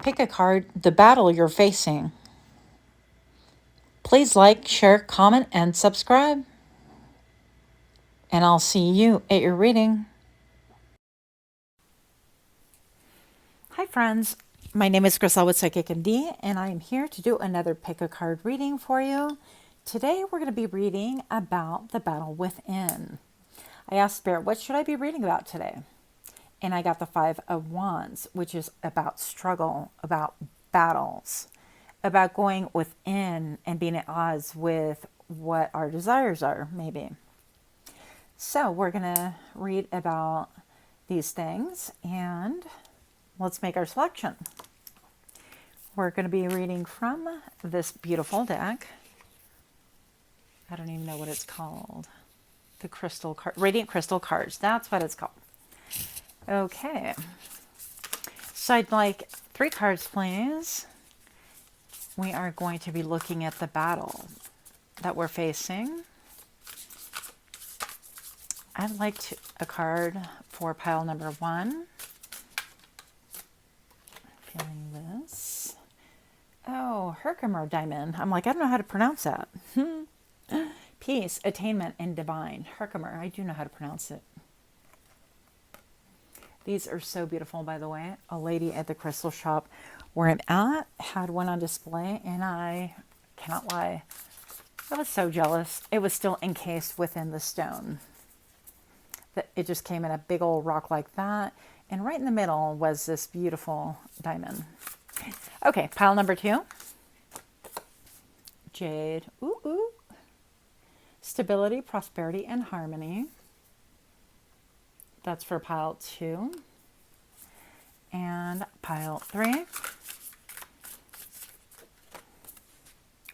Pick a card, the battle you're facing. Please like, share, comment, and subscribe. And I'll see you at your reading. Hi, friends. My name is Griselle with Psychic MD, and I am here to do another pick a card reading for you. Today, we're going to be reading about the battle within. I asked Spirit, what should I be reading about today? And I got the Five of Wands, which is about struggle, about battles, about going within and being at odds with what our desires are, maybe. So we're going to read about these things and let's make our selection. We're going to be reading from this beautiful deck. I don't even know what it's called. The crystal card, Radiant Crystal Cards. That's what it's called. Okay. So I'd like 3 cards, please. We are going to be looking at the battle that we're facing. I'd like a card for pile number 1. Feeling this. Oh, Herkimer Diamond. I'm like, I don't know how to pronounce that. Peace, attainment, and divine. Herkimer. I do know how to pronounce it. These are so beautiful, by the way. A lady at the crystal shop where I'm at had one on display, and I cannot lie, I was so jealous. It was still encased within the stone. It just came in a big old rock like that, and right in the middle was this beautiful diamond. Okay, pile number 2. Jade. Ooh, ooh. Stability, prosperity, and harmony. That's for pile 2. And pile 3.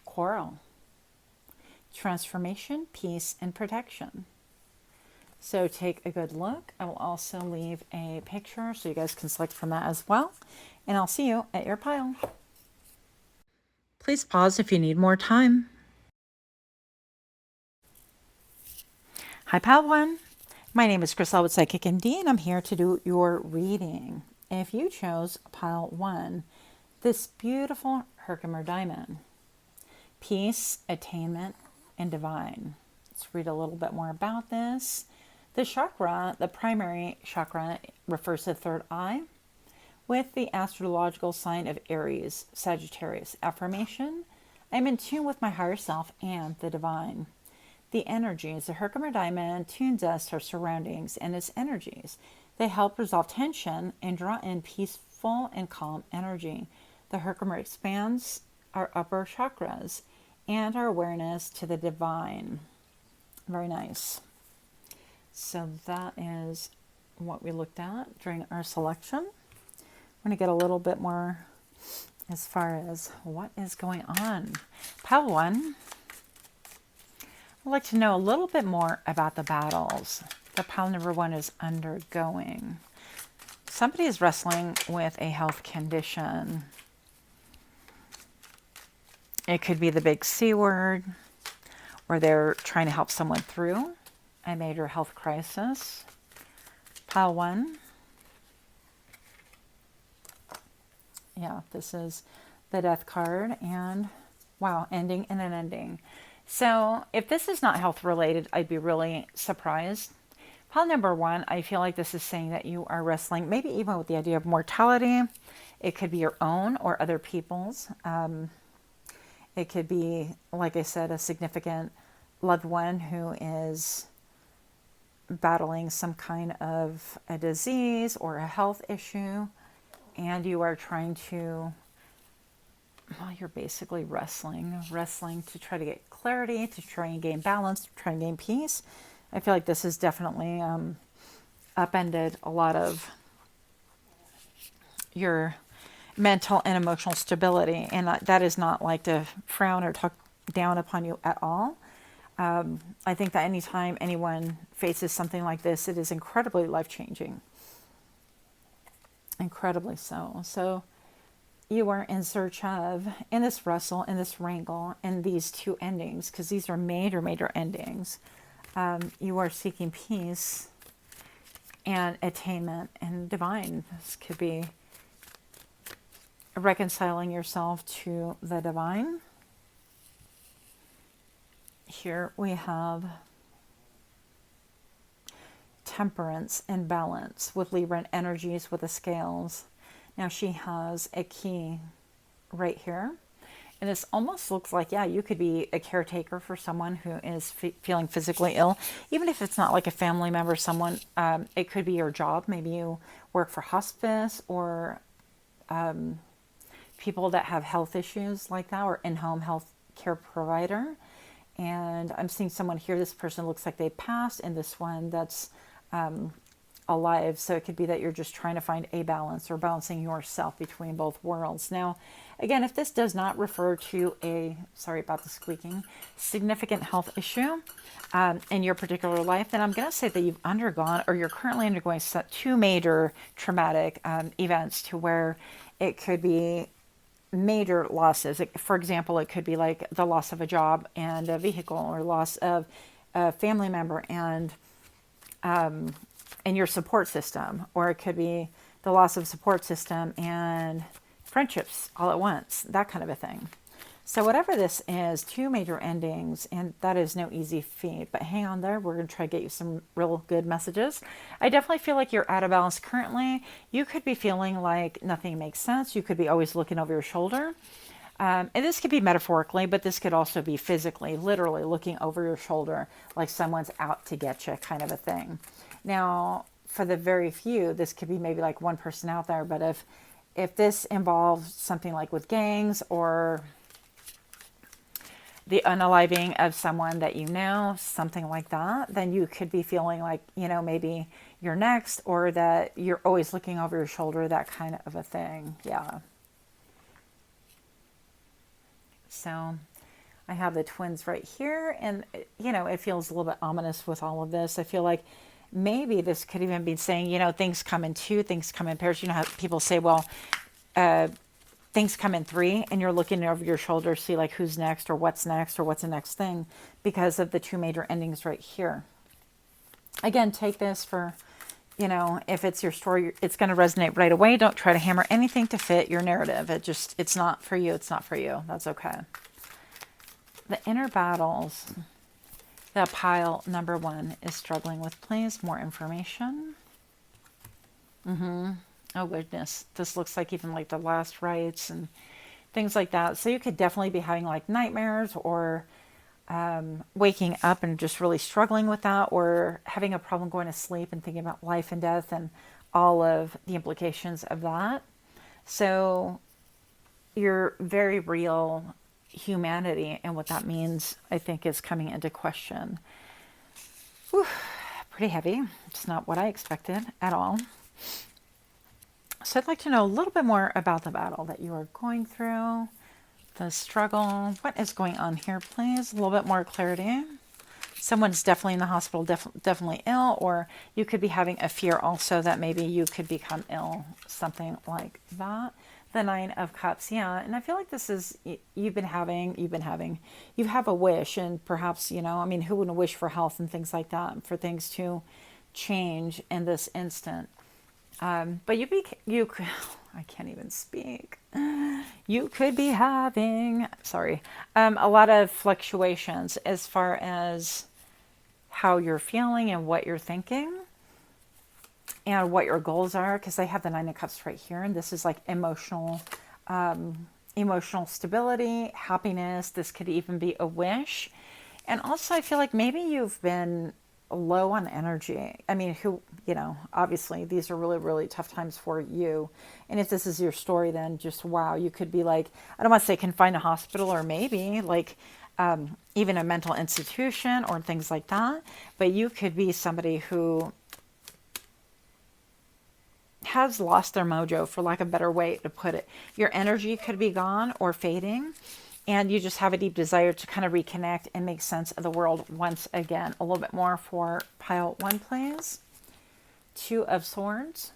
Coral. Transformation, peace, and protection. So take a good look. I will also leave a picture so you guys can select from that as well. And I'll see you at your pile. Please pause if you need more time. Hi, pile 1. My name is Griselle with Psychic MD, and I'm here to do your reading. If you chose pile 1, this beautiful Herkimer Diamond, peace, attainment, and divine. Let's read a little bit more about this. The chakra, the primary chakra, refers to the third eye with the astrological sign of Aries, Sagittarius. Affirmation: I'm in tune with my higher self and the divine. The energies, the Herkimer Diamond tunes us to our surroundings and its energies. They help resolve tension and draw in peaceful and calm energy. The Herkimer expands our upper chakras and our awareness to the divine. Very nice. So that is what we looked at during our selection. I'm going to get a little bit more as far as what is going on. Pile 1. I'd like to know a little bit more about the battles that pile number 1 is undergoing. Somebody is wrestling with a health condition. It could be the big C word, or they're trying to help someone through a major health crisis. Pile 1. Yeah, this is the death card, and wow, ending and an ending. So if this is not health related, I'd be really surprised. Pile number 1, I feel like this is saying that you are wrestling maybe even with the idea of mortality. It could be your own or other people's. It could be, like I said, a significant loved one who is battling some kind of a disease or a health issue, and you are trying to, well, you're basically wrestling to try to get clarity, to try and gain balance, to try and gain peace. I feel like this has definitely upended a lot of your mental and emotional stability, and that is not like to frown or talk down upon you at all. I think that anytime anyone faces something like this, it is incredibly life-changing. Incredibly so. So you are in search of, in this wrestle, in this wrangle, in these 2 endings, because these are major, major endings. You are seeking peace and attainment and divine. This could be reconciling yourself to the divine. Here we have temperance and balance with Libran energies with the scales. Now she has a key right here. And this almost looks like, yeah, you could be a caretaker for someone who is feeling physically ill. Even if it's not like a family member, someone, it could be your job. Maybe you work for hospice or people that have health issues like that, or in-home health care provider. And I'm seeing someone here, this person looks like they passed, and this one that's alive. So it could be that you're just trying to find a balance or balancing yourself between both worlds. Now, again, if this does not refer to a, sorry about the squeaking, significant health issue in your particular life, then I'm going to say that you've undergone, or you're currently undergoing two major traumatic events, to where it could be major losses. For example, it could be like the loss of a job and a vehicle, or loss of a family member and your support system, or it could be the loss of support system and friendships all at once, that kind of a thing. So whatever this is, two major endings, and that is no easy feat, but hang on there. We're going to try to get you some real good messages. I definitely feel like you're out of balance currently. You could be feeling like nothing makes sense. You could be always looking over your shoulder. And this could be metaphorically, but this could also be physically, literally looking over your shoulder like someone's out to get you, kind of a thing. Now, for the very few, this could be maybe like one person out there, but if this involves something like with gangs, or the unaliving of someone that you know, something like that, then you could be feeling like, maybe you're next, or that you're always looking over your shoulder, that kind of a thing. Yeah. So I have the twins right here, and, it feels a little bit ominous with all of this. I feel like maybe this could even be saying, things come in two, things come in pairs. You know how people say, well, things come in three, and you're looking over your shoulder to see like who's next, or what's next, or what's the next thing, because of the two major endings right here. Again, take this for, if it's your story, it's going to resonate right away. Don't try to hammer anything to fit your narrative. It's not for you. It's not for you. That's okay. The inner battles that pile number 1 is struggling with, please. More information. Oh, goodness. This looks like even like the last rites and things like that. So you could definitely be having like nightmares, or waking up and just really struggling with that, or having a problem going to sleep and thinking about life and death and all of the implications of that. So your very real humanity and what that means, I think, is coming into question. Whew, pretty heavy. It's not what I expected at all. So I'd like to know a little bit more about the battle that you are going through, the struggle. What is going on here, please? A little bit more clarity. Someone's definitely in the hospital, definitely ill, or you could be having a fear also that maybe you could become ill, something like that. The 9 of Cups, yeah. And I feel like this is, you have a wish, and perhaps, who wouldn't wish for health and things like that, for things to change in this instant. But I can't even speak. You could be having, a lot of fluctuations as far as how you're feeling and what you're thinking and what your goals are, because I have the 9 of Cups right here, and this is like emotional stability, happiness. This could even be a wish. And also I feel like maybe you've been low on energy. I mean, obviously these are really, really tough times for you. And if this is your story, then just, wow, you could be like, I don't want to say confined to hospital, or maybe like even a mental institution or things like that. But you could be somebody who has lost their mojo, for lack of a better way to put it. Your energy could be gone or fading, and you just have a deep desire to kind of reconnect and make sense of the world once again. A little bit more for pile 1, please. 2 of Swords.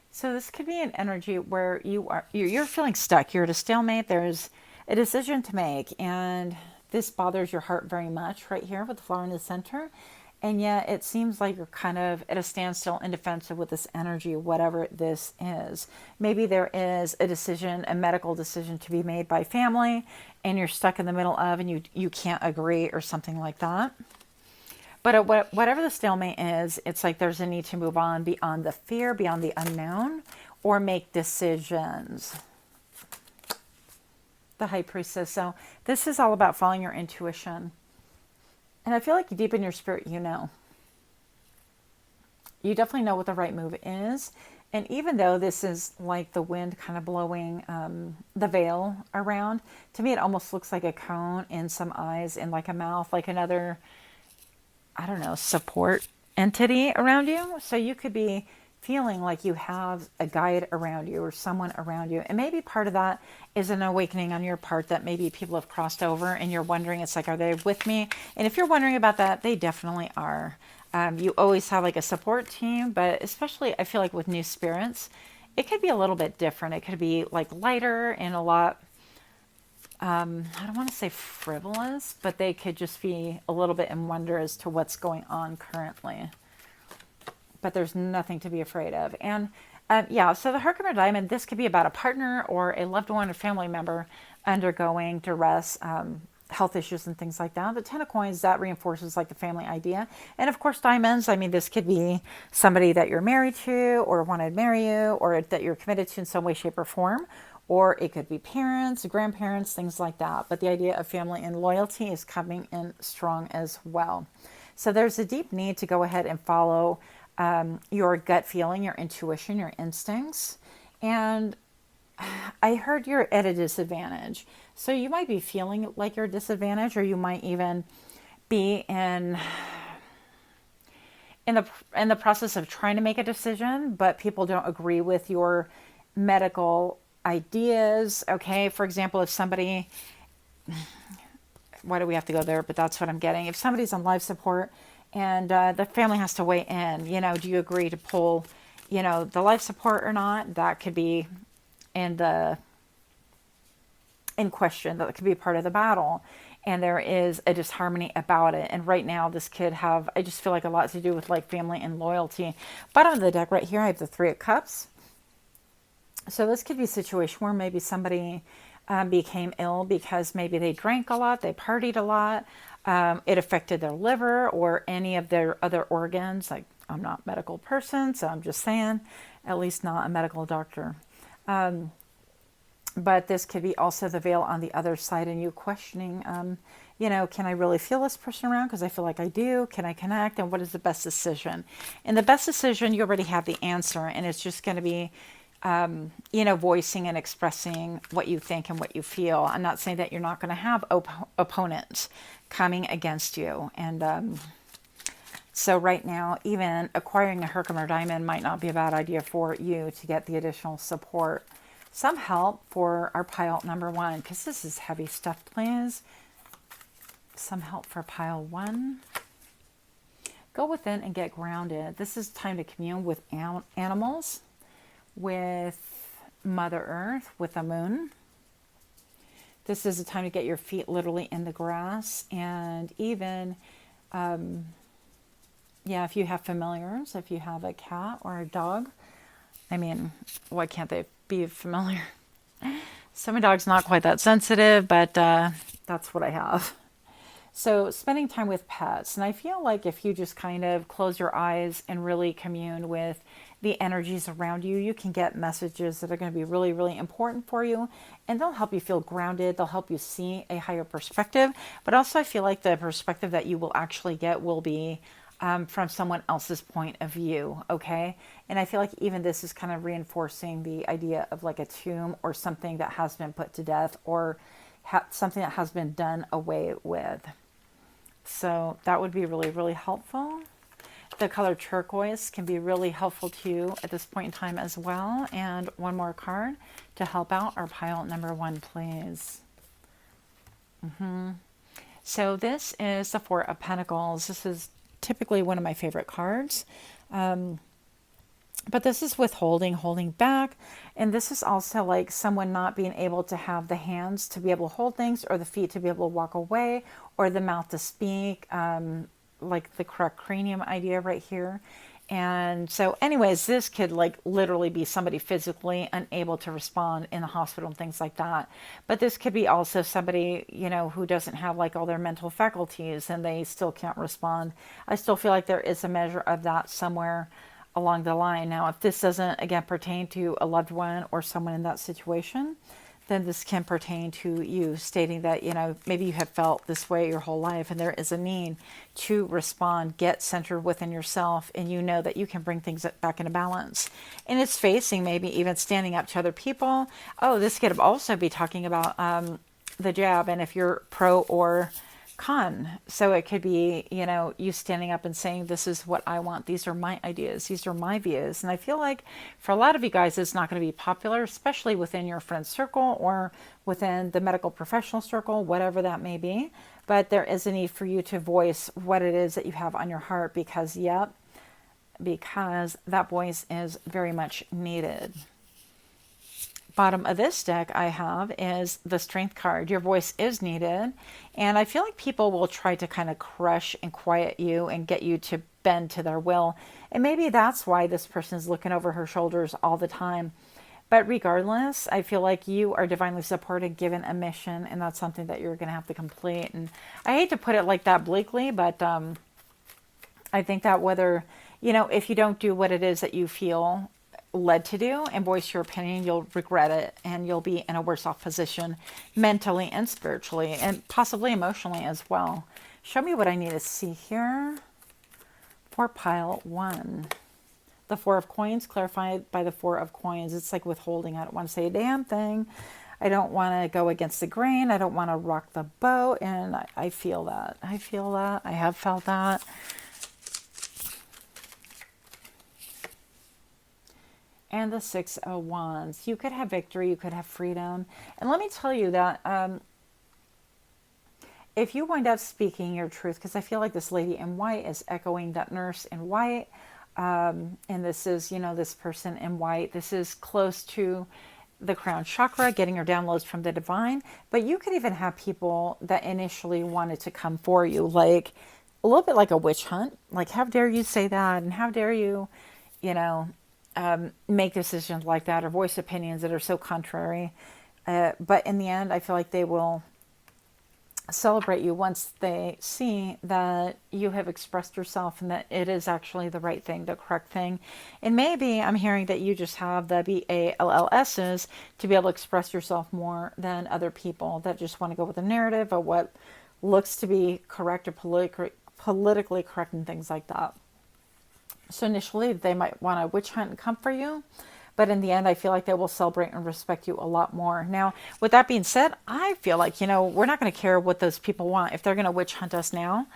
So this could be an energy where you're feeling stuck. You're at a stalemate. There's a decision to make, and this bothers your heart very much right here with the flower in the center. And yet it seems like you're kind of at a standstill, indefensive with this energy, whatever this is. Maybe there is a decision, a medical decision to be made by family, and you're stuck in the middle of, and you can't agree or something like that. But whatever the stalemate is, it's like there's a need to move on beyond the fear, beyond the unknown, or make decisions. The High Priestess. So this is all about following your intuition. And I feel like deep in your spirit, you know. You definitely know what the right move is. And even though this is like the wind kind of blowing the veil around, to me it almost looks like a cone and some eyes and like a mouth, like another, I don't know, support entity around you. So you could be feeling like you have a guide around you or someone around you. And maybe part of that is an awakening on your part that maybe people have crossed over and you're wondering, it's like, are they with me? And if you're wondering about that, they definitely are. You always have like a support team, but especially I feel like with new spirits, it could be a little bit different. It could be like lighter and a lot, I don't want to say frivolous, but they could just be a little bit in wonder as to what's going on currently. But there's nothing to be afraid of. And yeah, so the Herkimer Diamond, this could be about a partner or a loved one or family member undergoing duress, health issues and things like that. The Ten of Coins, that reinforces like the family idea. And of course, diamonds, I mean, this could be somebody that you're married to or want to marry you or that you're committed to in some way, shape, or form. Or it could be parents, grandparents, things like that. But the idea of family and loyalty is coming in strong as well. So there's a deep need to go ahead and follow your gut feeling, your intuition, your instincts. And I heard you're at a disadvantage. So you might be feeling like you're disadvantaged, or you might even be in the process of trying to make a decision, but people don't agree with your medical ideas. Okay, for example, if somebody, why do we have to go there? But that's what I'm getting. If somebody's on life support and the family has to weigh in, do you agree to pull, the life support or not? That could be in question. That could be part of the battle. And there is a disharmony about it. And right now this could have, I just feel like a lot to do with like family and loyalty. Bottom of the deck right here, I have the Three of Cups. So this could be a situation where maybe somebody became ill because maybe they drank a lot, they partied a lot, it affected their liver or any of their other organs. Like, I'm not a medical person, so I'm just saying, at least not a medical doctor. But this could be also the veil on the other side and you questioning, can I really feel this person around? Because I feel like I do. Can I connect? And what is the best decision? And the best decision, you already have the answer. And it's just going to be, voicing and expressing what you think and what you feel. I'm not saying that you're not going to have opponents coming against you. And so right now, even acquiring a Herkimer Diamond might not be a bad idea for you to get the additional support. Some help for our pile number one, because this is heavy stuff, please. Some help for pile one. Go within and get grounded. This is time to commune with animals, with Mother Earth, with the moon. This is a time to get your feet literally in the grass. And even, if you have familiars, if you have a cat or a dog, I mean, why can't they be familiar? So my dog's not quite that sensitive, but that's what I have. So spending time with pets. And I feel like if you just kind of close your eyes and really commune with the energies around you, you can get messages that are going to be really, really important for you. And they'll help you feel grounded. They'll help you see a higher perspective. But also I feel like the perspective that you will actually get will be from someone else's point of view, okay? And I feel like even this is kind of reinforcing the idea of like a tomb or something that has been put to death or something that has been done away with. So that would be really, really helpful. The color turquoise can be really helpful to you at this point in time as well. And one more card to help out our pile number one, please. So this is the Four of Pentacles. This is typically one of my favorite cards. But this is withholding, holding back. And this is also like someone not being able to have the hands to be able to hold things or the feet to be able to walk away or the mouth to speak like the correct cranium idea right here. And so anyways, this could like literally be somebody physically unable to respond in the hospital and things like that. But this could be also somebody, who doesn't have like all their mental faculties and they still can't respond. I still feel like there is a measure of that somewhere along the line. Now, if this doesn't again pertain to a loved one or someone in that situation, then this can pertain to you, stating that, maybe you have felt this way your whole life and there is a need to respond, get centered within yourself, and you know that you can bring things back into balance. And it's facing maybe even standing up to other people. Oh, this could also be talking about the jab, and if you're pro or con. So it could be, you standing up and saying, this is what I want. These are my ideas. These are my views. And I feel like for a lot of you guys, it's not going to be popular, especially within your friend circle or within the medical professional circle, whatever that may be. But there is a need for you to voice what it is that you have on your heart because that voice is very much needed. Bottom of this deck I have is the Strength card. Your voice is needed, and I feel like people will try to kind of crush and quiet you and get you to bend to their will, and maybe that's why this person is looking over her shoulders all the time. But regardless, I feel like you are divinely supported, given a mission, and that's something that you're going to have to complete. And I hate to put it like that bleakly, but I think that whether, if you don't do what it is that you feel led to do and voice your opinion, you'll regret it and you'll be in a worse off position mentally and spiritually and possibly emotionally as well. Show me what I need to see here for pile 1. The 4 of coins, clarified by the 4 of coins. It's like withholding. I don't want to say a damn thing. I don't want to go against the grain. I don't want to rock the boat. And I feel that. I feel that. I have felt that. And the 6 of Wands. You could have victory, you could have freedom. And let me tell you that if you wind up speaking your truth, because I feel like this lady in white is echoing that nurse in white, and this is, this person in white, this is close to the crown chakra, getting your downloads from the divine. But you could even have people that initially wanted to come for you, like a little bit like a witch hunt. Like, how dare you say that? And how dare you, make decisions like that or voice opinions that are so contrary. But in the end, I feel like they will celebrate you once they see that you have expressed yourself and that it is actually the right thing, the correct thing. And maybe I'm hearing that you just have the BALLSs to be able to express yourself more than other people that just want to go with the narrative of what looks to be correct or politically correct and things like that. So initially they might want to witch hunt and come for you, but in the end I feel like they will celebrate and respect you a lot more. Now, with that being said, I feel like, we're not going to care what those people want. If they're going to witch hunt us now,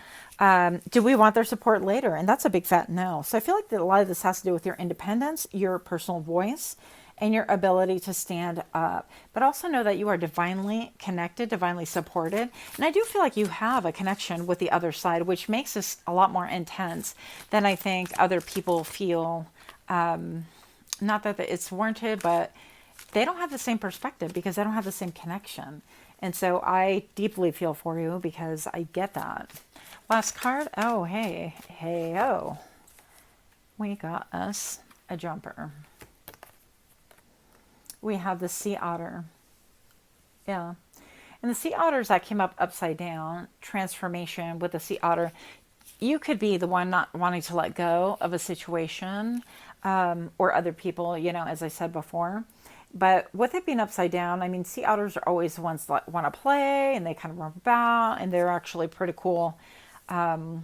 do we want their support later? And that's a big fat no. So I feel like that a lot of this has to do with your independence, your personal voice, and your ability to stand up. But also know that you are divinely connected, divinely supported. And I do feel like you have a connection with the other side, which makes this a lot more intense than I think other people feel. Not that it's warranted, but they don't have the same perspective because they don't have the same connection. And so I deeply feel for you because I get that. Last card. Oh, hey, oh. We got us a jumper. We have the sea otter. Yeah. And the sea otters that came up upside down, transformation with the sea otter. You could be the one not wanting to let go of a situation or other people, as I said before. But with it being upside down, I mean, sea otters are always the ones that want to play and they kind of run about and they're actually pretty cool to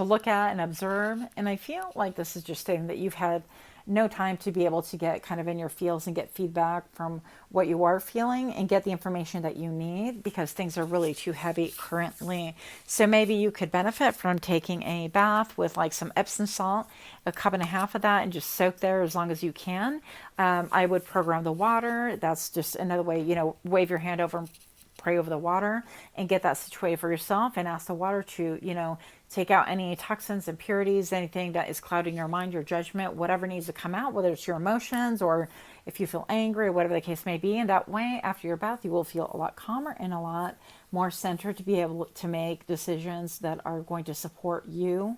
look at and observe. And I feel like this is just stating that you've had no time to be able to get kind of in your feels and get feedback from what you are feeling and get the information that you need because things are really too heavy currently. So maybe you could benefit from taking a bath with like some Epsom salt, a cup and a half of that, and just soak there as long as you can. I would program the water. That's just another way, wave your hand over and pray over the water and get that situated for yourself and ask the water to, take out any toxins, impurities, anything that is clouding your mind, your judgment, whatever needs to come out, whether it's your emotions or if you feel angry or whatever the case may be. And that way, after your bath, you will feel a lot calmer and a lot more centered to be able to make decisions that are going to support you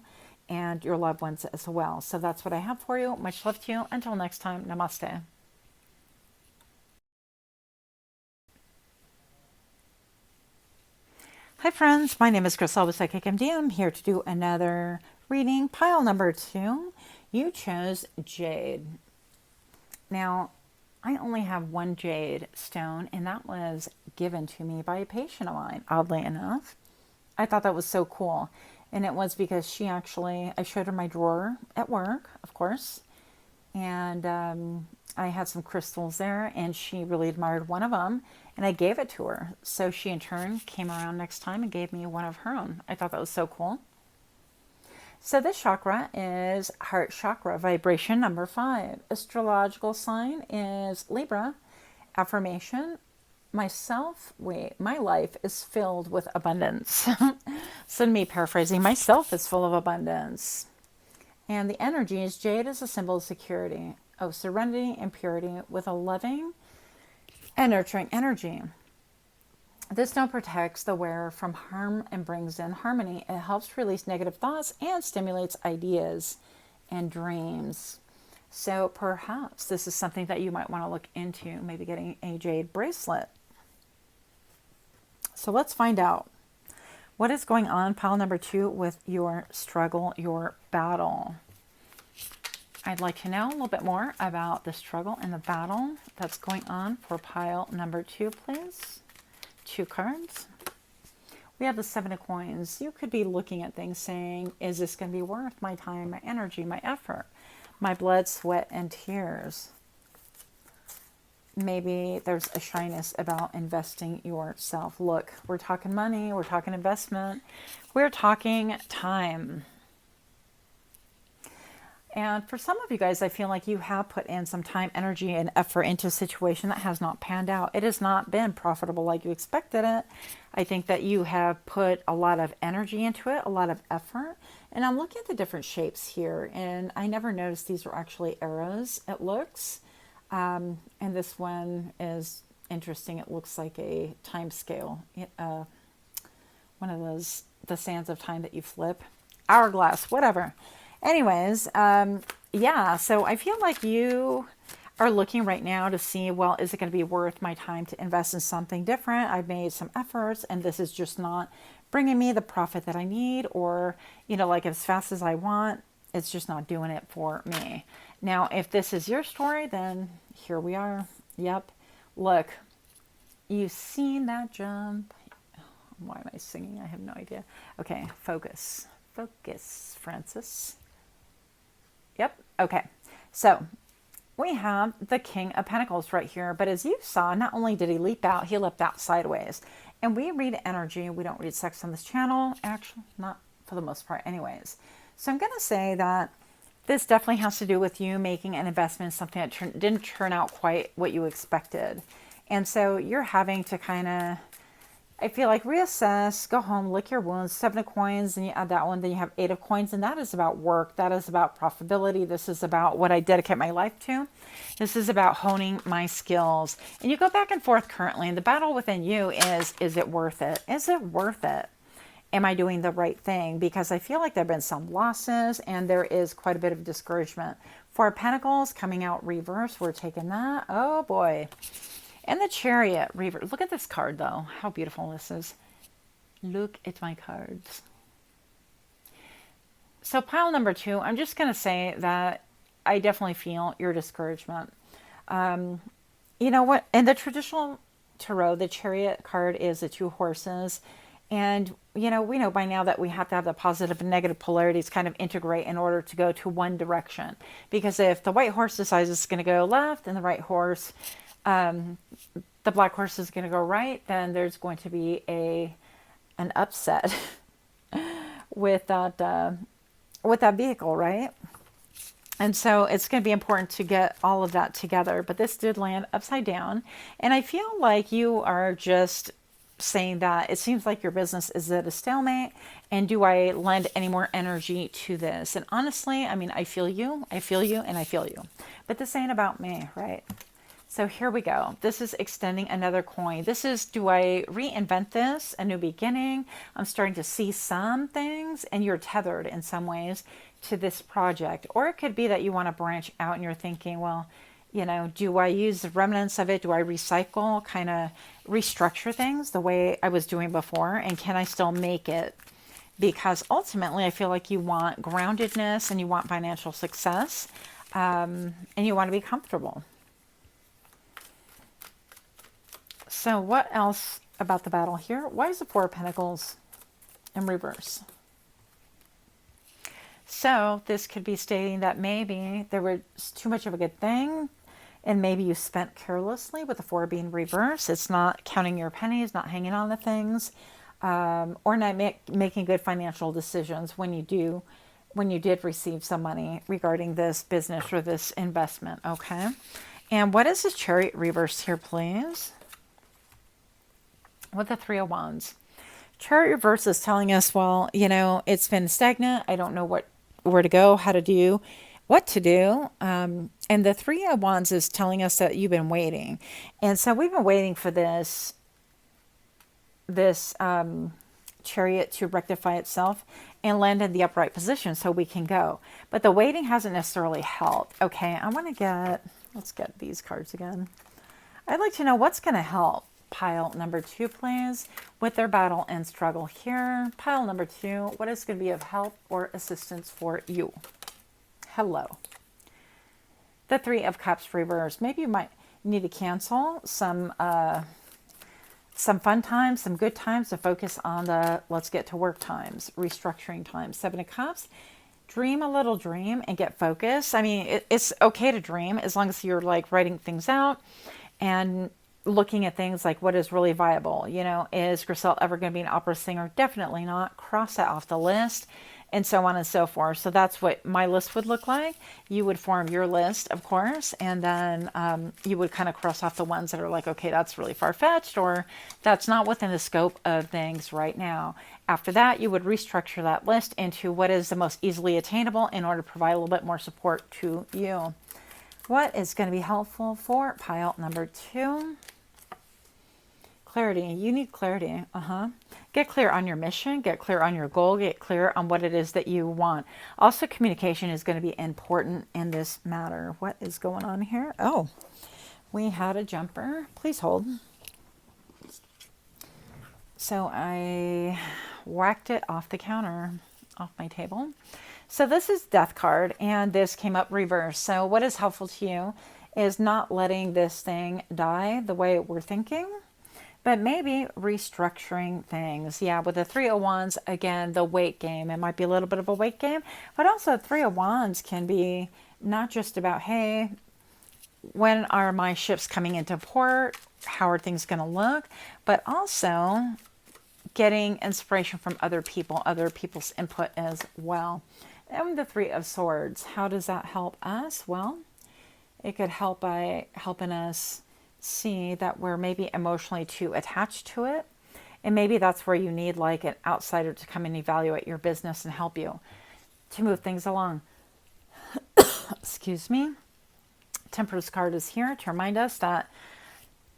and your loved ones as well. So that's what I have for you. Much love to you. Until next time, namaste. Hi friends, my name is Crystal with Psychic MD. I'm here to do another reading. Pile number 2. You chose jade. Now, I only have one jade stone, and that was given to me by a patient of mine, oddly enough. I thought that was so cool. And it was because I showed her my drawer at work, of course. And I had some crystals there, and she really admired one of them, and I gave it to her. So she in turn came around next time and gave me one of her own. I thought that was so cool. So this chakra is heart chakra, vibration number 5. Astrological sign is Libra. Affirmation, my life is filled with abundance. So to me, paraphrasing, myself is full of abundance. And the energy is jade is a symbol of security, of serenity and purity with a loving and nurturing energy. This stone protects the wearer from harm and brings in harmony. It helps release negative thoughts and stimulates ideas and dreams. So perhaps this is something that you might want to look into, maybe getting a jade bracelet. So let's find out. What is going on, pile number 2, with your struggle, your battle? I'd like to know a little bit more about the struggle and the battle that's going on for pile number 2, please. 2 cards. We have the 7 of coins. You could be looking at things saying, is this going to be worth my time, my energy, my effort, my blood, sweat, and tears? Maybe there's a shyness about investing yourself. Look, we're talking money, we're talking investment, we're talking time. And for some of you guys, I feel like you have put in some time, energy, and effort into a situation that has not panned out. It has not been profitable like you expected it. I think that you have put a lot of energy into it, a lot of effort. And I'm looking at the different shapes here, and I never noticed these were actually arrows, it looks. And this one is interesting. It looks like a time scale. One of those, the sands of time that you flip. Hourglass, whatever. Anyways, yeah, so I feel like you are looking right now to see, well, is it going to be worth my time to invest in something different? I've made some efforts, and this is just not bringing me the profit that I need, or, like as fast as I want. It's just not doing it for me. Now, if this is your story, then here we are. Yep. Look, you've seen that jump. Why am I singing? I have no idea. Okay, focus. Focus, Francis. Yep. Okay. So we have the King of Pentacles right here. But as you saw, not only did he leap out, he leapt out sideways. And we read energy. We don't read sex on this channel. Actually, not for the most part anyways. So I'm going to say that this definitely has to do with you making an investment in something that didn't turn out quite what you expected. And so you're having to kind of, I feel like, reassess, go home, lick your wounds. 7 of coins, and you add that one, then you have 8 of coins, and that is about work. That is about profitability. This is about what I dedicate my life to. This is about honing my skills. And you go back and forth currently, and the battle within you is it worth it? Is it worth it? Am I doing the right thing? Because I feel like there have been some losses, and there is quite a bit of discouragement. 4 of Pentacles coming out reverse. We're taking that. Oh boy. And the Chariot reverse. Look at this card though. How beautiful this is. Look at my cards. So pile number 2, I'm just going to say that I definitely feel your discouragement. You know what? In the traditional tarot, the Chariot card is the 2 horses. And, we know by now that we have to have the positive and negative polarities kind of integrate in order to go to one direction. Because if the white horse decides it's going to go left and the right horse, the black horse is going to go right, then there's going to be an upset with that vehicle, right? And so it's going to be important to get all of that together. But this did land upside down. And I feel like you are just saying that it seems like your business is at a stalemate, and do I lend any more energy to this? And honestly, I mean, I feel you, and I feel you. But this ain't about me, right? So here we go. This is extending another coin. This is, do I reinvent this? A new beginning? I'm starting to see some things, and you're tethered in some ways to this project. Or it could be that you want to branch out and you're thinking, well, do I use the remnants of it? Do I recycle, kind of restructure things the way I was doing before? And can I still make it? Because ultimately, I feel like you want groundedness and you want financial success, and you want to be comfortable. So what else about the battle here? Why is the Four of Pentacles in reverse? So this could be stating that maybe there was too much of a good thing, and maybe you spent carelessly with the Four being reversed. It's not counting your pennies, not hanging on to things, or not making good financial decisions when you did receive some money regarding this business or this investment. Okay. And what is the Chariot reverse here, please? With the Three of Wands. Chariot reverse is telling us, well, it's been stagnant. I don't know where to go, how to do, what to do. And the Three of Wands is telling us that you've been waiting. And so we've been waiting for this Chariot to rectify itself and land in the upright position so we can go. But the waiting hasn't necessarily helped. Okay, let's get these cards again. I'd like to know what's going to help pile number 2, please, with their battle and struggle here. Pile number 2, what is going to be of help or assistance for you? Hello. The Three of Cups reversed. Maybe you might need to cancel some fun times, some good times to focus on the let's get to work times, restructuring times. Seven of Cups. Dream a little dream and get focused. I mean, it's okay to dream as long as you're like writing things out and looking at things like what is really viable. Is Griselle ever going to be an opera singer? Definitely not. Cross that off the list, and so on and so forth. So that's what my list would look like. You would form your list, of course, and then you would kind of cross off the ones that are like, okay, that's really far-fetched, or that's not within the scope of things right now. After that, you would restructure that list into what is the most easily attainable in order to provide a little bit more support to you. What is going to be helpful for pile number 2? Clarity. You need clarity. Get clear on your mission. Get clear on your goal. Get clear on what it is that you want. Also, communication is going to be important in this matter. What is going on here? Oh, we had a jumper. Please hold. So I whacked it off the counter, off my table. So this is Death card, and this came up reversed. So what is helpful to you is not letting this thing die the way we're thinking, but maybe restructuring things. Yeah, with the Three of Wands, again, the weight game. It might be a little bit of a weight game, but also Three of Wands can be not just about, hey, when are my ships coming into port? How are things going to look? But also getting inspiration from other people, other people's input as well. And the Three of Swords, how does that help us? Well, it could help by helping us see that we're maybe emotionally too attached to it. And maybe that's where you need like an outsider to come and evaluate your business and help you to move things along. Excuse me. Temperance card is here to remind us that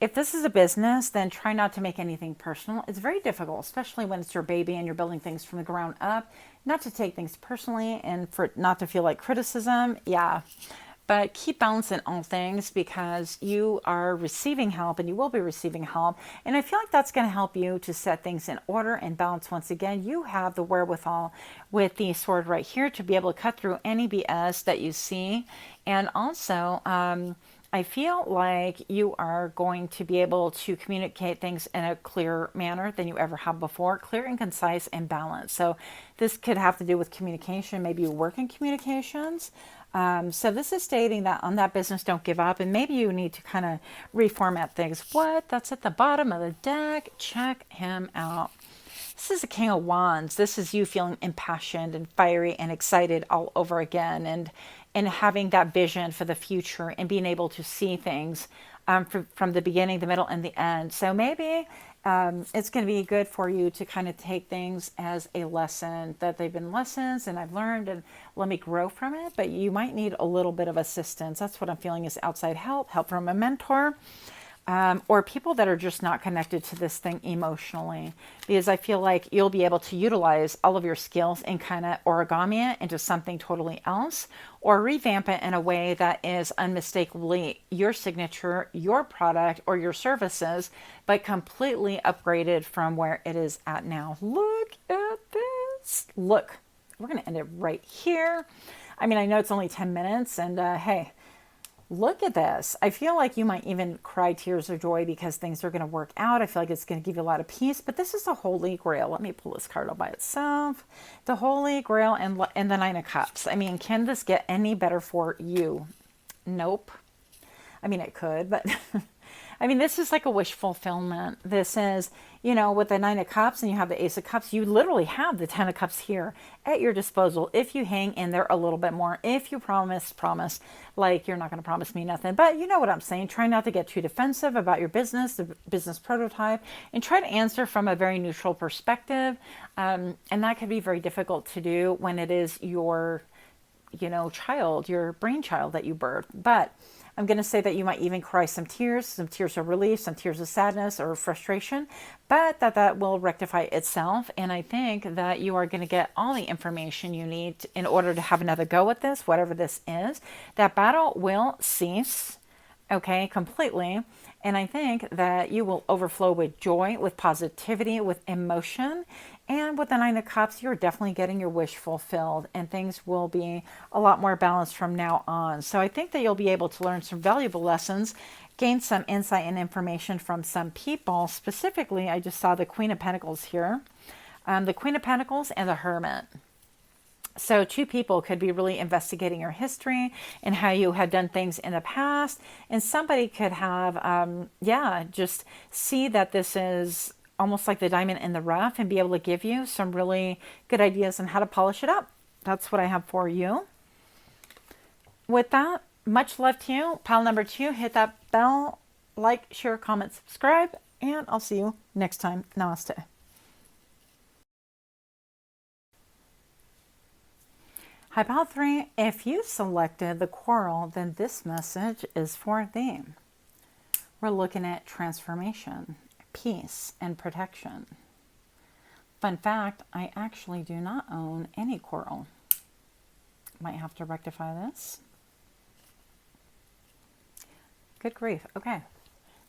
if this is a business, then try not to make anything personal. It's very difficult, especially when it's your baby and you're building things from the ground up, not to take things personally and for it not to feel like criticism. Yeah. But keep balance in all things because you are receiving help and you will be receiving help. And I feel like that's going to help you to set things in order and balance once again. You have the wherewithal with the sword right here to be able to cut through any BS that you see. And also, I feel like you are going to be able to communicate things in a clearer manner than you ever have before. Clear and concise and balanced. So this could have to do with communication. Maybe you work in communications. So this is stating that on that business, don't give up. And maybe you need to kind of reformat things. What? That's at the bottom of the deck. Check him out. This is the King of Wands. This is you feeling impassioned and fiery and excited all over again. And having that vision for the future and being able to see things from the beginning, the middle, and the end. So maybe it's going to be good for you to kind of take things as a lesson, that they've been lessons and I've learned and let me grow from it. But you might need a little bit of assistance. That's what I'm feeling, is outside help from a mentor. Or people that are just not connected to this thing emotionally, because I feel like you'll be able to utilize all of your skills and kind of origami it into something totally else, or revamp it in a way that is unmistakably your signature, your product, or your services, but completely upgraded from where it is at now. Look at this. Look, we're going to end it right here. I mean, I know it's only 10 minutes, and hey, look at this. I feel like you might even cry tears of joy because things are going to work out. I feel like it's going to give you a lot of peace. But this is the Holy Grail. Let me pull this card all by itself. The Holy Grail and the Nine of Cups. I mean, can this get any better for you? Nope. I mean, it could, but I mean, this is like a wish fulfillment. This is, you know, with the Nine of Cups and you have the Ace of Cups, you literally have the Ten of Cups here at your disposal. If you hang in there a little bit more, if you promise, like you're not going to promise me nothing, but you know what I'm saying. Try not to get too defensive about your business, the business prototype, and try to answer from a very neutral perspective. And that can be very difficult to do when it is your, you know, child, your brainchild that you birthed. But I'm going to say that you might even cry some tears of relief, some tears of sadness or frustration, but that will rectify itself. And I think that you are going to get all the information you need in order to have another go at this, whatever this is. That battle will cease, okay, completely. And I think that you will overflow with joy, with positivity, with emotion. And with the Nine of Cups, you're definitely getting your wish fulfilled, and things will be a lot more balanced from now on. So I think that you'll be able to learn some valuable lessons, gain some insight and information from some people. Specifically, I just saw the Queen of Pentacles here, the Queen of Pentacles and the Hermit. So two people could be really investigating your history and how you had done things in the past. And somebody could have, just see that this is almost like the diamond in the rough and be able to give you some really good ideas on how to polish it up. That's what I have for you. With that, much love to you. Pile number 2, hit that bell, like, share, comment, subscribe, and I'll see you next time. Namaste. Hi, Pile 3. If you selected the Coral, then this message is for thee. We're looking at transformation, peace, and protection. Fun fact, I actually do not own any coral. Might have to rectify this. Good grief. Okay.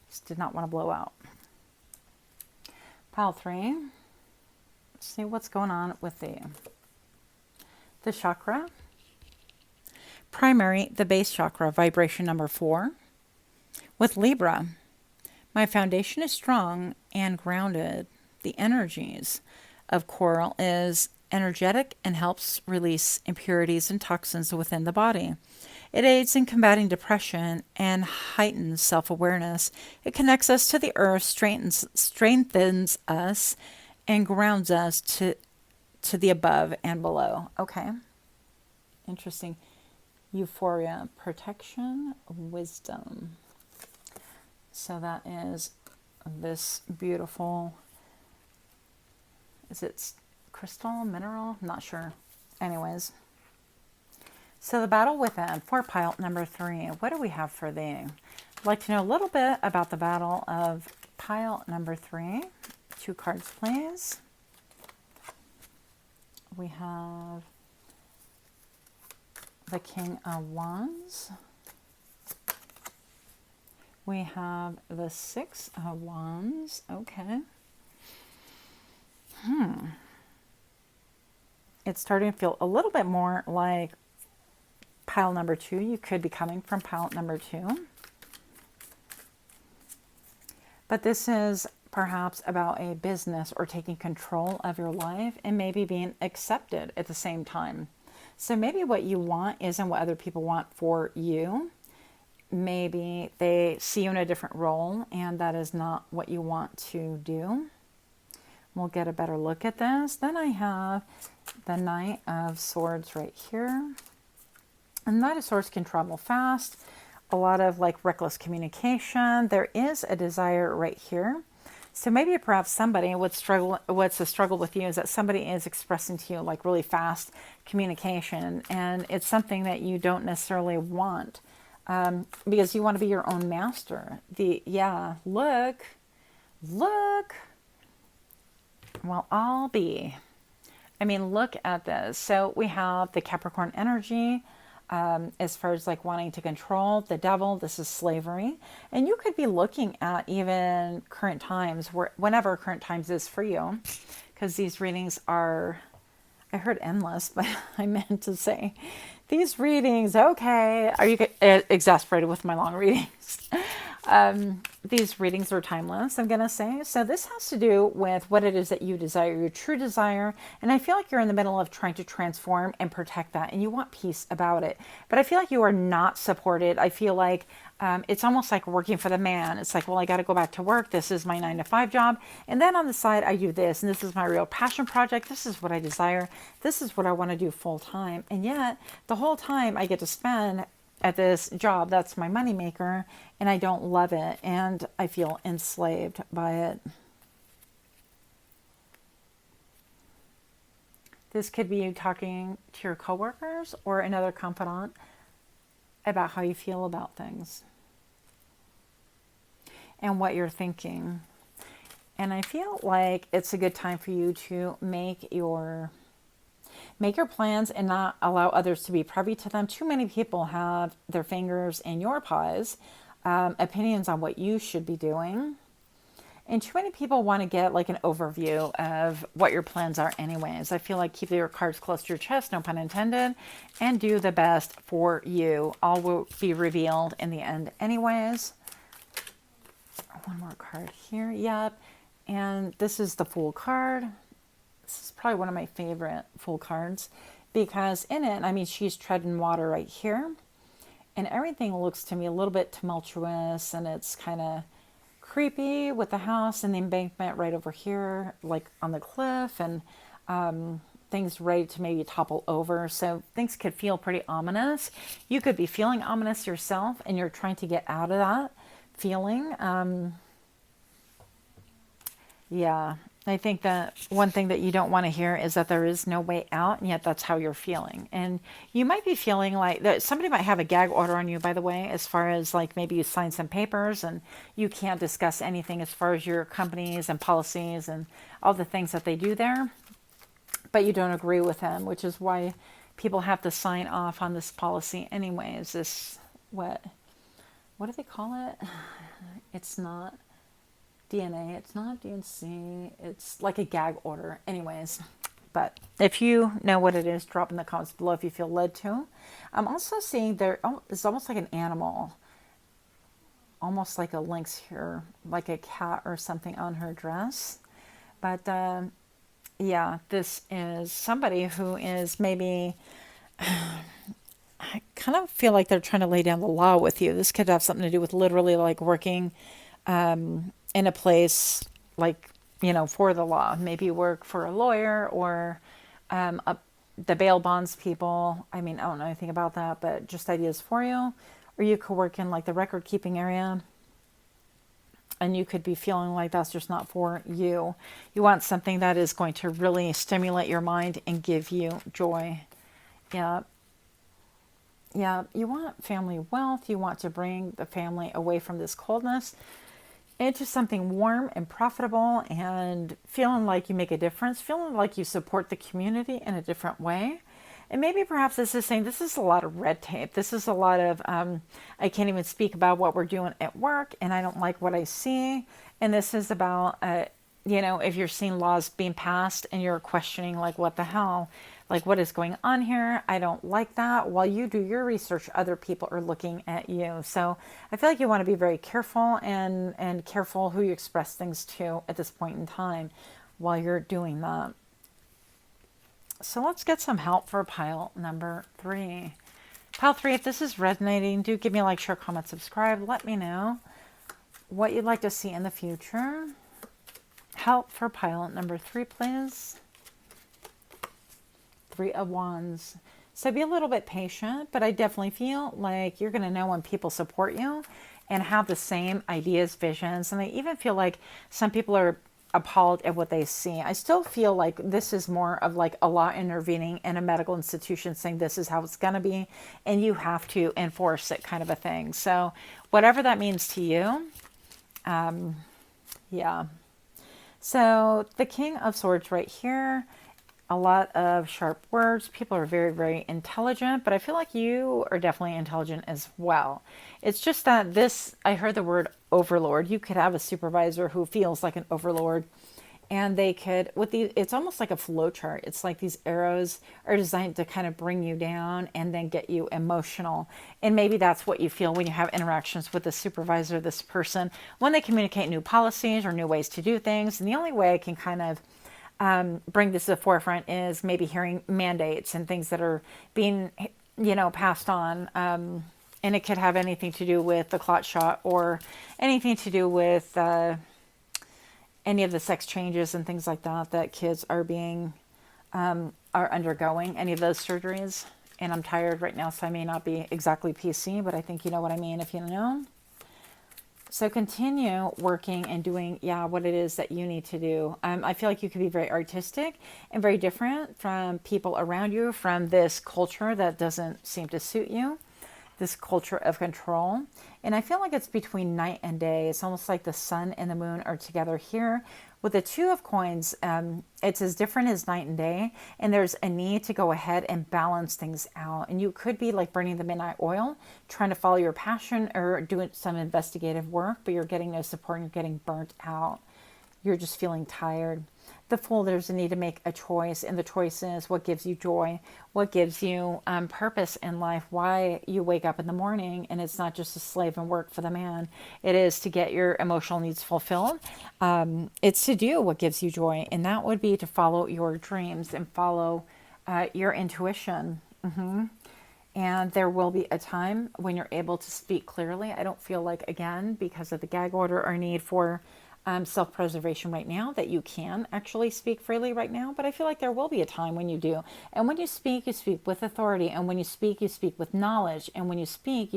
Just did not want to blow out. Pile 3. Let's see what's going on with the chakra. Primary, the base chakra, vibration number 4. With Libra, my foundation is strong and grounded. The energies of coral is energetic and helps release impurities and toxins within the body. It aids in combating depression and heightens self-awareness. It connects us to the earth, strengthens us, and grounds us to the above and below. Okay. Interesting. Euphoria, protection, wisdom. So that is this beautiful, is it crystal, mineral? I'm not sure. Anyways. So the battle within for pile number 3. What do we have for thee? I'd like to know a little bit about the battle of pile number 3. 2 cards, please. We have the King of Wands. We have the 6 of Wands. Okay. It's starting to feel a little bit more like pile number 2. You could be coming from pile number 2. But this is perhaps about a business or taking control of your life and maybe being accepted at the same time. So maybe what you want isn't what other people want for you. Maybe they see you in a different role and that is not what you want to do. We'll get a better look at this. Then I have the Knight of Swords right here. And Knight of Swords can travel fast. A lot of like reckless communication. There is a desire right here. So maybe perhaps somebody what's the struggle with you is that somebody is expressing to you like really fast communication, and it's something that you don't necessarily want, because you want to be your own master. Look, well, look at this. So we have the Capricorn energy, as far as like wanting to control the devil. This is slavery. And you could be looking at even current times, whenever current times is for you, because these readings are, I heard endless, but I meant to say these readings. Okay. Are you exasperated with my long readings? These readings are timeless, I'm going to say. So this has to do with what it is that you desire, your true desire. And I feel like you're in the middle of trying to transform and protect that, and you want peace about it. But I feel like you are not supported. I feel like it's almost like working for the man. It's like, well, I got to go back to work. This is my 9 to 5 job. And then on the side, I do this. And this is my real passion project. This is what I desire. This is what I want to do full time. And yet the whole time I get to spend at this job, that's my moneymaker, and I don't love it, and I feel enslaved by it. This could be you talking to your coworkers or another confidant about how you feel about things and what you're thinking. And I feel like it's a good time for you to make your plans and not allow others to be privy to them. Too many people have their fingers in your pies, opinions on what you should be doing. And too many people want to get like an overview of what your plans are anyways. I feel like keep your cards close to your chest, no pun intended, and do the best for you. All will be revealed in the end anyways. One more card here. Yep. And this is the Fool card. This is probably one of my favorite Fool cards, because in it, she's treading water right here, and everything looks to me a little bit tumultuous, and it's kind of creepy with the house and the embankment right over here, like on the cliff, and things ready to maybe topple over. So things could feel pretty ominous. You could be feeling ominous yourself, and you're trying to get out of that feeling. I think that one thing that you don't want to hear is that there is no way out, and yet that's how you're feeling. And you might be feeling like that somebody might have a gag order on you, by the way, as far as like maybe you sign some papers and you can't discuss anything as far as your companies and policies and all the things that they do there, but you don't agree with them, which is why people have to sign off on this policy anyways. This, what do they call it? It's not DNA, it's not DNC, it's like a gag order anyways. But if you know what it is, drop in the comments below if you feel led to. I'm also seeing there is almost like an animal, almost like a lynx here, like a cat or something on her dress. But this is somebody who is maybe, I kind of feel like they're trying to lay down the law with you. This could have something to do with literally like working in a place like, for the law. Maybe you work for a lawyer or the bail bonds people. I don't know anything about that, but just ideas for you. Or you could work in like the record keeping area, and you could be feeling like that's just not for you. You want something that is going to really stimulate your mind and give you joy. Yeah, you want family wealth. You want to bring the family away from this coldness into something warm and profitable, and feeling like you make a difference, feeling like you support the community in a different way. And maybe perhaps this is saying this is a lot of red tape. This is a lot of, I can't even speak about what we're doing at work, and I don't like what I see. And this is about, if you're seeing laws being passed and you're questioning like, what the hell? Like, what is going on here? I don't like that. While you do your research, other people are looking at you. So I feel like you want to be very careful and careful who you express things to at this point in time while you're doing that. So let's get some help for pile number 3. Pile 3, if this is resonating, do give me a like, share, comment, subscribe. Let me know what you'd like to see in the future. Help for pile number 3, please. 3 of Wands. So be a little bit patient, but I definitely feel like you're going to know when people support you and have the same ideas, visions. And I even feel like some people are appalled at what they see. I still feel like this is more of like a law intervening in a medical institution saying this is how it's going to be and you have to enforce it, kind of a thing. So whatever that means to you, yeah. So the King of Swords right here, a lot of sharp words. People are very, very intelligent, but I feel like you are definitely intelligent as well. It's just that this, I heard the word overlord. You could have a supervisor who feels like an overlord, and they could, with the, it's almost like a flow chart. It's like these arrows are designed to kind of bring you down and then get you emotional. And maybe that's what you feel when you have interactions with the supervisor, this person, when they communicate new policies or new ways to do things. And the only way I can kind of bring this to the forefront is maybe hearing mandates and things that are being, passed on. And it could have anything to do with the clot shot or anything to do with any of the sex changes and things like that that kids are being, are undergoing, any of those surgeries. And I'm tired right now, so I may not be exactly PC, but I think you know what I mean if you know. So continue working and doing, what it is that you need to do. I feel like you could be very artistic and very different from people around you, from this culture that doesn't seem to suit you, this culture of control. And I feel like it's between night and day. It's almost like the sun and the moon are together here. With the Two of Coins, it's as different as night and day, and there's a need to go ahead and balance things out. And you could be like burning the midnight oil, trying to follow your passion or doing some investigative work, but you're getting no support and you're getting burnt out. You're just feeling tired. The Fool, there's a need to make a choice, and the choice is what gives you joy, what gives you purpose in life, why you wake up in the morning, and it's not just to slave and work for the man. It is to get your emotional needs fulfilled. It's to do what gives you joy, and that would be to follow your dreams and follow your intuition. And there will be a time when you're able to speak clearly. I don't feel like, again, because of the gag order or need for self-preservation right now, that you can actually speak freely right now, but I feel like there will be a time when you do. And when you speak with authority, and when you speak with knowledge, and when you speak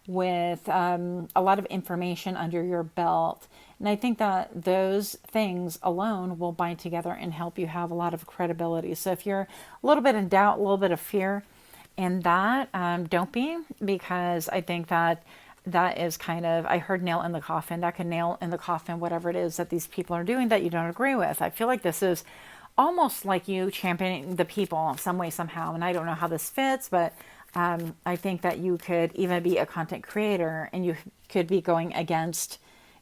with a lot of information under your belt. And I think that those things alone will bind together and help you have a lot of credibility. So if you're a little bit in doubt, a little bit of fear in that, don't be, because I think that is kind of, I heard nail in the coffin. That can nail in the coffin whatever it is that these people are doing that you don't agree with. I feel like this is almost like you championing the people some way, somehow. And I don't know how this fits, but I think that you could even be a content creator and you could be going against,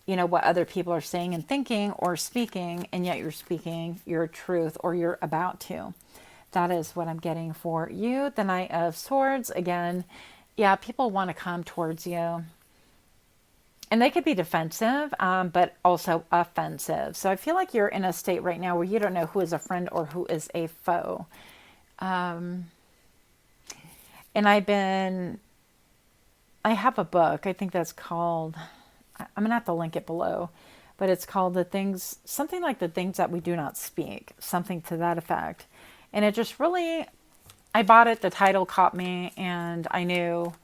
what other people are saying and thinking or speaking, and yet you're speaking your truth, or you're about to. That is what I'm getting for you. The Knight of Swords, again, people want to come towards you. And they could be defensive, but also offensive. So I feel like you're in a state right now where you don't know who is a friend or who is a foe. And I have a book, I think that's called, I'm going to have to link it below, but it's called something like The Things That We Do Not Speak, something to that effect. And it just really, I bought it, the title caught me, and I knew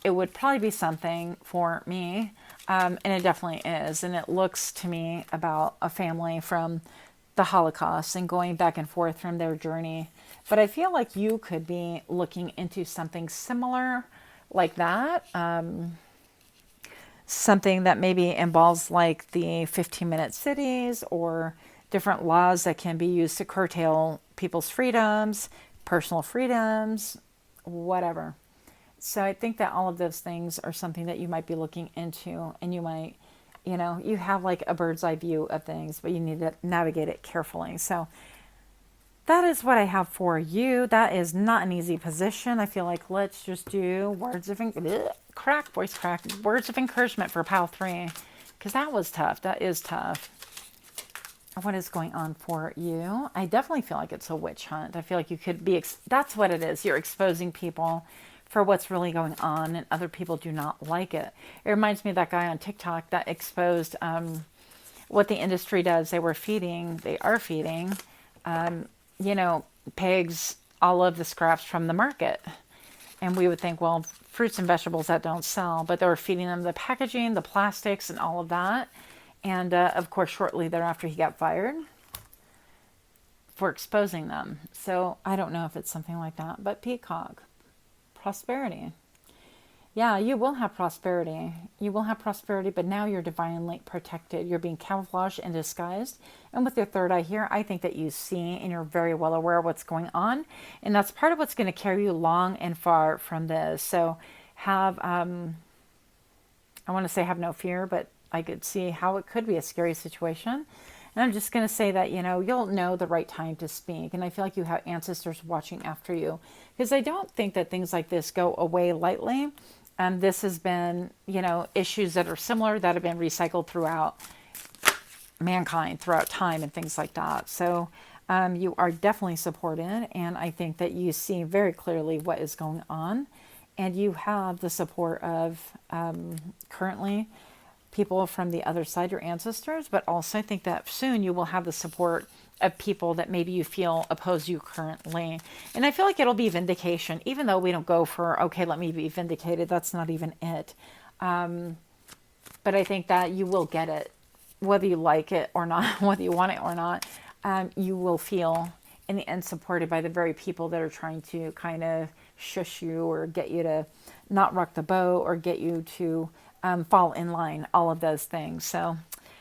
it would probably be something for me. And it definitely is. And it looks to me about a family from the Holocaust and going back and forth from their journey. But I feel like you could be looking into something similar like that. Something that maybe involves like the 15-minute cities or different laws that can be used to curtail people's freedoms, personal freedoms, whatever. So I think that all of those things are something that you might be looking into, and you might, you have like a bird's eye view of things, but you need to navigate it carefully. So that is what I have for you. That is not an easy position. I feel like let's just do words of words of encouragement for pile 3, because that was tough. That is tough. What is going on for you? I definitely feel like it's a witch hunt. I feel like you could be, that's what it is. You're exposing people for what's really going on, and other people do not like it. It reminds me of that guy on TikTok that exposed what the industry does. They are feeding, pigs all of the scraps from the market. And we would think, well, fruits and vegetables that don't sell, but they were feeding them the packaging, the plastics, and all of that. And of course, shortly thereafter, he got fired for exposing them. So I don't know if it's something like that, but peacock, prosperity. Yeah, you will have prosperity. You will have prosperity, but now you're divinely protected. You're being camouflaged and disguised. And with your third eye here, I think that you see and you're very well aware of what's going on. And that's part of what's going to carry you long and far from this. So have, I want to say have no fear, but I could see how it could be a scary situation. And I'm just going to say that, you'll know the right time to speak. And I feel like you have ancestors watching after you. Because I don't think that things like this go away lightly. This has been, issues that are similar that have been recycled throughout mankind, throughout time and things like that. So you are definitely supported. And I think that you see very clearly what is going on. And you have the support of currently people from the other side, your ancestors, but also I think that soon you will have the support of people that maybe you feel oppose you currently. And I feel like it'll be vindication, even though we don't go for, okay, let me be vindicated. That's not even it. But I think that you will get it, whether you like it or not, whether you want it or not. You will feel in the end supported by the very people that are trying to kind of shush you or get you to not rock the boat or get you to fall in line, all of those things. So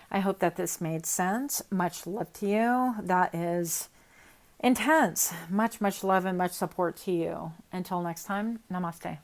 I hope that this made sense. Much love to you. That is intense. Much, much love and much support to you. Until next time, namaste.